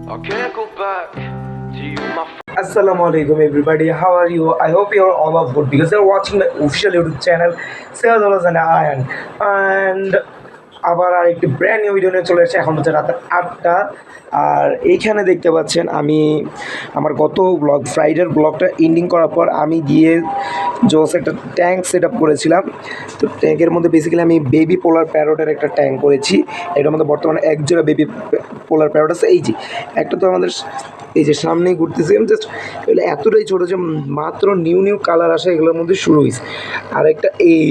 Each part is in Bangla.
I can't go back to you, my friend. Assalamualaikum everybody, how are you? I hope you're all of good because you're watching my official YouTube channel Sales and Iron and আবার আরেকটি ব্র্যান্ড নিউ ভিডিও নিয়ে চলে এসেছে। এখন হচ্ছে রাত 8টা আর এইখানে দেখতে পাচ্ছেন আমি আমার গত ফ্রাইডের ব্লগটা এন্ডিং করার পর আমি গিয়ে জোস একটা ট্যাঙ্ক সেট আপ করেছিলাম। তো ট্যাঙ্কের মধ্যে বেসিক্যালি আমি বেবি পোলার প্যারোটের একটা ট্যাঙ্ক করেছি। এটার মধ্যে বর্তমানে এক জোড়া বেবি পোলার প্যারোট আছে। এই যে একটা তো আমাদের এই যে সামনেই ঘুরতেছি, আমি জাস্ট এগুলো এতটাই ছোটো যে মাত্র নিউ কালার আসে এগুলোর মধ্যে শুরু হয়েছে। আর একটা এই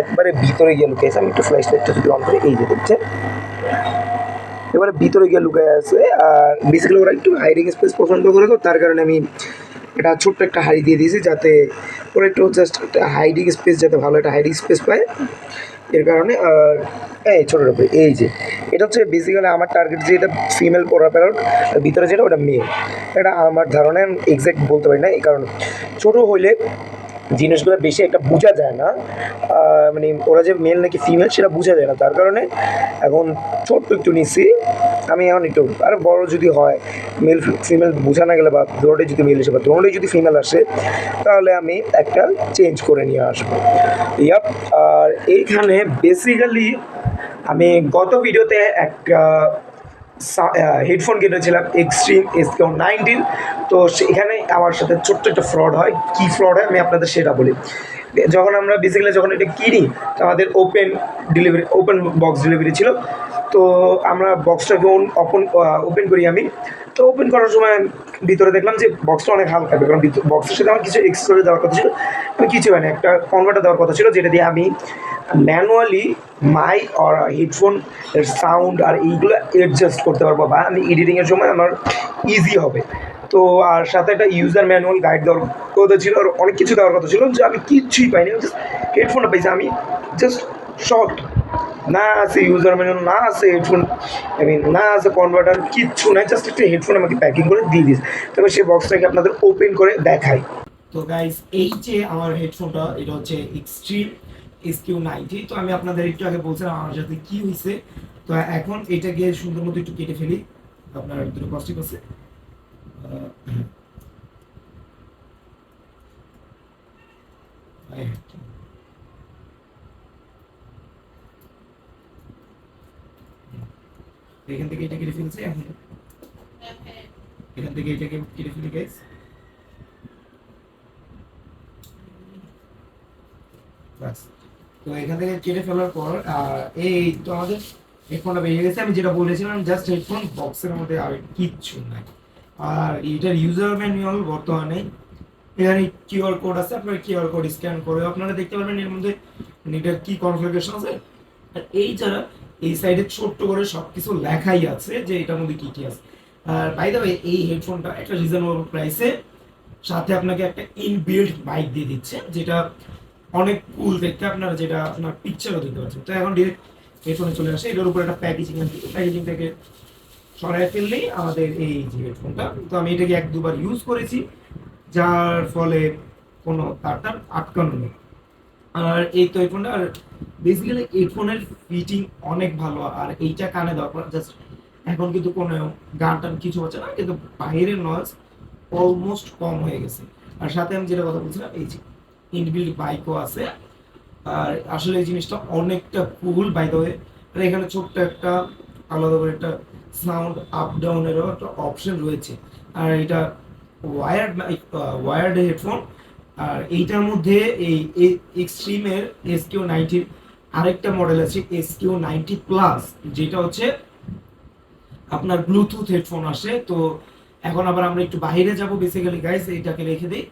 একবারে ভিতরে গিয়ে লুকিয়েছে, আমি একটু ফ্ল্যাশ লাইটটা যদি অন করি, এই যে দেখছেন এবারে ভিতরে গিয়ে লুকিয়ে আছে। আর বেসিক্যালি ওরা একটু হাইডিং স্পেস পছন্দ করে, তো তার কারণে আমি এটা ছোট্ট একটা হাড়ি দিয়ে দিয়েছি যাতে ওরা একটু জাস্ট একটা হাইডিং স্পেস, যাতে ভালো একটা হাইডিং স্পেস পায় এর কারণে। আর এই ছোটোর উপরে এই যে এটা হচ্ছে বেসিক্যালি আমার টার্গেট, যে এটা ফিমেল পোরা প্যারট আর ভিতরে যেটা ওটা মেয়ে। এটা আমার ধারণা, এক্স্যাক্ট বলতে পারি না, এই কারণে ছোটো হইলে জিনিসগুলো বেশি একটা বোঝা যায় না, মানে ওরা যে মেল নাকি ফিমেল সেটা বোঝা যায় না, তার কারণে এখন ছোট্ট একটু নিচ্ছি আমি। এখন একটু আর বড় যদি হয়, মেল ফিমেল বোঝা না গেলে বা দোনোটাই যদি মেল আসে বা দোনোটাই যদি ফিমেল আসে, তাহলে আমি একটা চেঞ্জ করে নিয়ে আসবো। ইয়াপ। আর এইখানে বেসিক্যালি আমি গত ভিডিওতে একটা হেডফোন কিনেছিলাম এক্সট্রিম SQ19। তো সেখানে আমার সাথে ছোট্ট একটা ফ্রড হয়। কী ফ্রড হয় আমি আপনাদের সেটা বলি। যখন আমরা বেসিক্যালি যখন এটা কিনি, তো আমাদের ওপেন বক্স ডেলিভারি ছিল। তো আমরা বক্সটাকে ওপেন করি আমি। তো ওপেন করার সময় ভিতরে দেখলাম যে বক্সটা অনেক হালকা, কারণ বক্সের সাথে আমার কিছু এক্সেসরি দেওয়ার কথা ছিল, আমি কিছু মানে একটা কনভার্টার দেওয়ার কথা ছিল, যেটা দিয়ে আমি ম্যানুয়ালি মাইক আর হেডফোন এর সাউন্ড আর এইগুলো অ্যাডজাস্ট করতে পারবো, বা আমি এডিটিংয়ের সময় আমার ইজি হবে। তো আর সাথে একটা ইউজার ম্যানুয়াল গাইড দেওয়ার কথা ছিল, আর অনেক কিছু দেওয়ার কথা ছিল, যে আমি কিচ্ছুই পাইনি। আমি জাস্ট হেডফোনটা পাইছি, আমি জাস্ট শর্ট, না আছে ইউজার ম্যানুয়াল, না আছে হেডফোন, না আছে কনভার্টার, কিচ্ছু নাই, জাস্ট একটা হেডফোন আমাকে প্যাকিং করে দিয়ে দিস। তবে সেই বক্সটাকে আপনাদের ওপেন করে দেখাই। তো গাইজ, এই যে আমার হেডফোনটা, এটা হচ্ছে এক্সট্রিম SQ90। তো আমি আপনাদের একটু আগে বলছিলাম আমার সাথে কি হয়েছে। তো এখন এটাকে সুন্দর মতো একটু কেটে ফেলি, আপনার দুটো কষ্ট আছে। এখান থেকে এটা কেটে ফেলছি, এখন এখান থেকে এটাকে কেটে ফেলি গাইজ। তো এখান থেকে কেটে ফেলার পর এই তো আমাদের হেডফোনটা বেরিয়ে গেছে। আমি যেটা বলেছিলাম, জাস্ট হেডফোন, বক্সের মধ্যে আর কিচ্ছু নাই। আর এটার ইউজার ম্যানুয়াল বর্তমানে এখানে কিউআর কোড আছে, আপনারা কিউআর কোড স্ক্যান করে আপনারা দেখতে পারবেন এর মধ্যে এটার কি কনফিগারেশন আছে। আর এই যারা এই সাইডে ছোট্ট করে সবকিছু লেখাই আছে যে এটার মধ্যে কি কি আছে। আর বাই দ্য ওয়ে, এই হেডফোনটা একটা রিজনেবল প্রাইসে সাথে আপনাকে একটা ইনবিল্ট মাইক দিয়ে দিচ্ছে, যেটা অনেক কুল দেখতে, আপনারা যেটা আপনার পিকচারও দিতে পারছেন। তো এখন ডিরেক্ট হেডফোনে চলে আসে, এটার উপর একটা প্যাকেজিং থেকে সরাই ফেললেই আমাদের এই যে হেডফোনটা। তো আমি এটাকে 1-2 বার ইউজ করেছি, যার ফলে কোনো তার আটকানো নেই। আর এই তো হেডফোনটা, আর বেসিক্যালি হেডফোনের ফিটিং অনেক ভালো। আর এইটা কানে দেওয়ার পর জাস্ট এখন কিন্তু কোনো গান টান কিছু হচ্ছে না, কিন্তু বাইরের নয়েজ অলমোস্ট কম হয়ে গেছে। আর সাথে আমি যেটা কথা বলছিলাম, এই যে ইনবিল্ট বাইকও আছে। আর আসলে এই জিনিসটা অনেকটা কুল বাই দ্য ওয়ে। আর এখানে ছোট্ট একটা আলাদা করে একটা সাউন্ড আপ ডাউনেরও একটা অপশন রয়েছে। আর এটা ওয়ার্ড হেডফোন। আর এইটার মধ্যে এই এক্সট্রিমের SQ90 আরেকটা মডেল আছে SQ90+, যেটা হচ্ছে আপনার ব্লুটুথ হেডফোন আসে। তো এখন আবার আমরা একটু বাইরে যাব, বেসিক্যালি গাইস এইটাকে রেখে দিই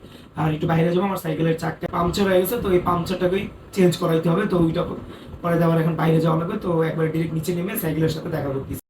আর একটু বাইরে যাবো। আমার সাইকেলের চাকা পাংচার হয়ে গেছে, তো এই পাংচারটাকেই চেঞ্জ করাইতে হবে। তো ওইটা পরে আবার এখন বাইরে যাওয়া লাগবে। তো একবার ডিরেক্ট নিচে নেমে সাইকেলের সাথে দেখা করতেছি।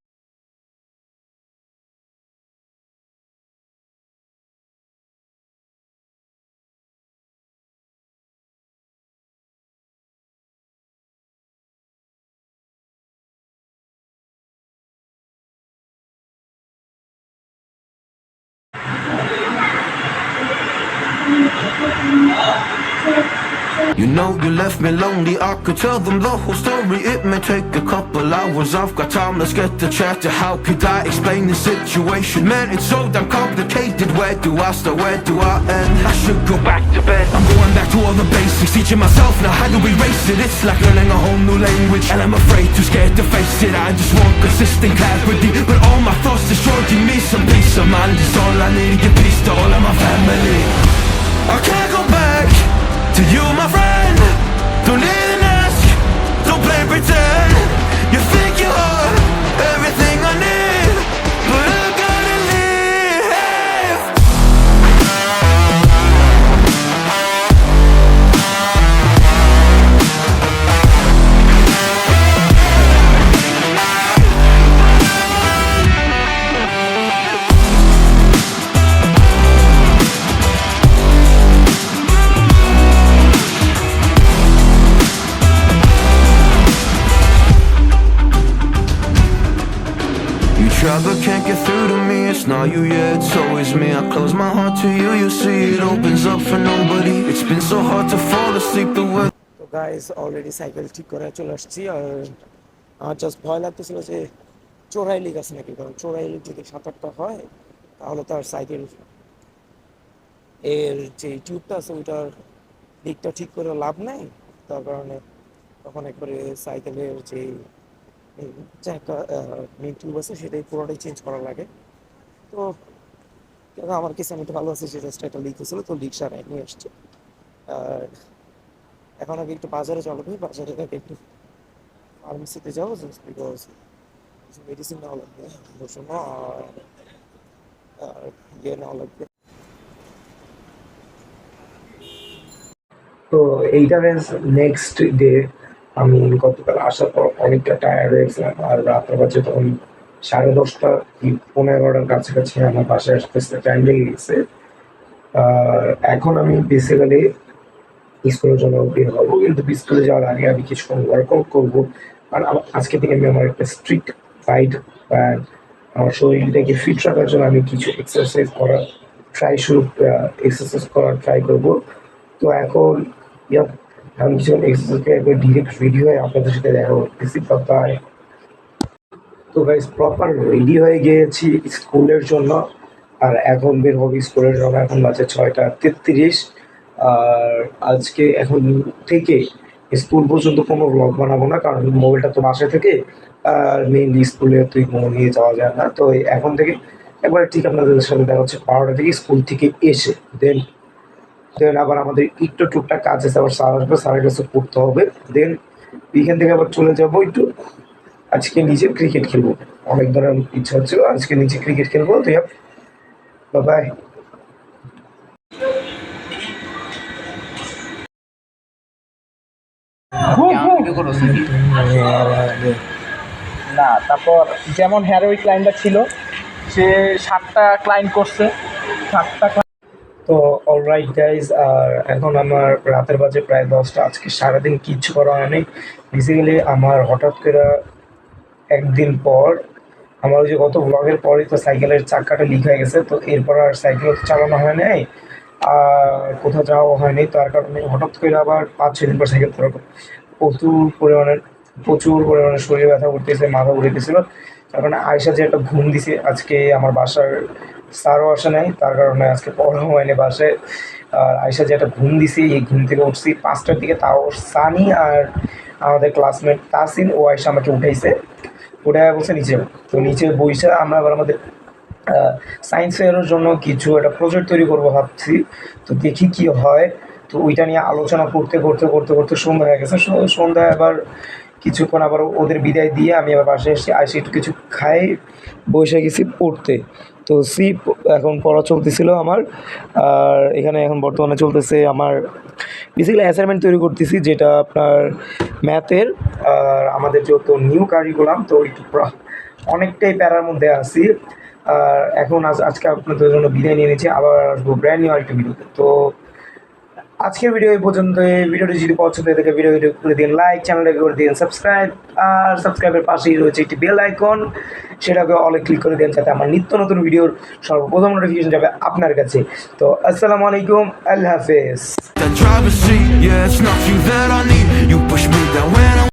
You know you left me lonely, I could tell them the whole story. It may take a couple hours, I've got time, let's get to chat. How could I explain the situation? Man, it's so damn complicated. Where do I start, where do I end? I should go back to bed. I'm going back to all the basics, teaching myself now how to erase it. It's like learning a whole new language, and I'm afraid, too scared to face it. I just want consistent clarity, but all my thoughts destroying me. Some peace of mind is all I need to give peace to all of my family. I can't go back to you, my friend. Don't even ask, don't play pretend. You think you are everything I need, but I gotta leave. Try but can't get through to me. It's not you, yeah, it's always me. I close my heart to you, you see it opens up for nobody. It's been so hard to fall asleep the way. তো গাইস অলরেডি সাইকেল ঠিক করে চলে আসছি। আর আমার জাস্ট ভয় লাগতেছিল যে চোরাই লিক আছে নাকি, কারণ চোরাই লিক যদি 7-8টা হয় তাহলে তার সাইকেল এর যে টিউবটা আছে ওইটার লিকটা ঠিক করে লাভ নেই। তার কারণে তখন একবারে সাইকেলের যে মেন টিউব আছে সেটাই পুরোটাই চেঞ্জ করা লাগে। তো আমার কাছে আমি তো ভালো আছে যে জাস্ট একটা লিক হয়েছিল, তো লিক সারাই নিয়ে আসছে। আর এখন আগে একটু বাজারে চলবে, বাজারে থেকে একটু ফার্মেসিতে যাবো জাস্ট বিকজ কিছু মেডিসিন নেওয়া লাগবে, ওষুধ আর ইয়ে নেওয়া লাগবে। তো এইটা নেক্সট ডে। আমি গতকাল আসার পর অনেকটা টায়ার্ড হয়ে গেছিলাম, আর রাত্রে বাজে তখন 10:30 কি 11:15 কাছাকাছি আমার বাসায় আসতে আসতে টাইম লেগে গেছে। আর এখন আমি বেসিক্যালি স্কুলের জন্য বের হবো, কিন্তু স্কুলে যাওয়ার আগে আমি কিছুক্ষণ ওয়ার্কআউট করবো। আর আজকে থেকে আমি আমার একটা স্ট্রিক্ট ডায়েট বা আমার শরীরটাকে ফিট রাখার জন্য আমি কিছু এক্সারসাইজ করার ট্রাই করবো। তো এখন আমি কিছুক্ষণ এক্সারসাইজ করে একবার ডিরেক্ট রেডি হয়ে আপনাদের সাথে দেখা করতেছি। বাই। তো গাইস প্রপার রেডি হয়ে গিয়েছি স্কুলের জন্য, আর এখন বের হবে স্কুলের জন্য। এখন বাজে 6:33। আর আজকে এখন থেকে স্কুল পর্যন্ত কোনো ব্লগ বানাবো না, কারণ মোবাইলটা তো বাসায় থেকে আর মেইনলি স্কুলে তুই কোনো নিয়ে যাওয়া যায় না। তো এখন থেকে একবার ঠিক আপনাদের সাথে দেখা হচ্ছে 12টা থেকে স্কুল থেকে এসে দেন আবার আমাদের একটু টুকটাক কাজ আছে, আবার স্যার আসবে, স্যারের কাছে পড়তে হবে। দেন এখান থেকে আবার চলে যাবো একটু আজকে নিচে ক্রিকেট খেলবো। অনেক ধরনের ইচ্ছা হচ্ছিল আজকে নিচে ক্রিকেট খেলবো। তো বাই। না, তারপর যেমন হেরোইক ক্লাইন্টটা ছিল, সে 7টা ক্লায়েন্ট করছে, 7টা। তো অলরাইট গাইজ, আর এখন আমার রাতের বাজে প্রায় 10টা। আজকে সারাদিন কিচ্ছু করা হয়নি। বেসিক্যালি আমার হঠাৎ করে একদিন পর আমার ওই যে গত ব্লগের পরই তো সাইকেলের চাকাটা লিক হয়ে গেছে। তো এরপর আর সাইকেল চালানো হয় নাই, আর কোথাও যাওয়া হয়নি। তার কারণে হঠাৎ করে আবার 5-6 দিন পর সাইকেল চালানো প্রচুর পরিমাণে শরীর ব্যথা করতেছে, মাথা ঘুরেতেছিল। তার কারণে আয়সা যে একটা ঘুম দিছে, আজকে আমার বাসার স্যারও আসে নাই, তার কারণে আজকে পড়াও হয়নি বাসায়। আর আয়সা যে একটা ঘুম দিছি, এই ঘুম থেকে উঠছি 5টার দিকে। তাও সানি আর আমাদের ক্লাসমেট তাসিন ও আয়সা আমাকে উঠাইছে, উঠায় বলছে নিচে। তো নিচে বইসা আমরা আবার আমাদের সায়েন্স ফেয়ারের জন্য কিছু একটা প্রজেক্ট তৈরি করবো ভাবছি। তো দেখি কি হয়। তো ওইটা নিয়ে আলোচনা করতে সন্ধ্যা হয়ে গেছে। সন্ধ্যায় আবার কিছুক্ষণ আবার ওদের বিদায় দিয়ে আমি আবার বাসায় এসে একটু কিছু খাই, বসে গেছি পড়তে। তো এখন পড়া চলতেছিল আমার। আর এখানে এখন বর্তমানে চলতেছে আমার বেসিক্যালি অ্যাসাইনমেন্ট তৈরি করতেছি, যেটা আপনার ম্যাথের। আর আমাদের যেহেতু নিউ কারিকুলাম, তো একটু অনেকটাই প্যারার মধ্যে আছি। আর এখন আজকে আপনাদের জন্য বিদায় নিয়ে নিচ্ছি, আবার আসবো ব্র্যান্ড নিউ আরেকটা ভিডিওতে। তো আজকের ভিডিও এই পর্যন্ত। এই ভিডিওটি যদি পছন্দ হয়ে থাকে ভিডিওটি করে দিন লাইক, চ্যানেলটাকে করে দিন সাবস্ক্রাইব, আর সাবস্ক্রাইবের পাশেই রয়েছে একটি বেল আইকন, সেটাকে অলে ক্লিক করে দিন যাতে আমার নিত্য নতুন ভিডিওর সর্বপ্রথম নোটিফিকেশন যাবে আপনার কাছে। তো আসসালামু আলাইকুম, আল্লাহ হাফেজ। That driver's seat, yeah, it's not you that I need. You push me down when I'm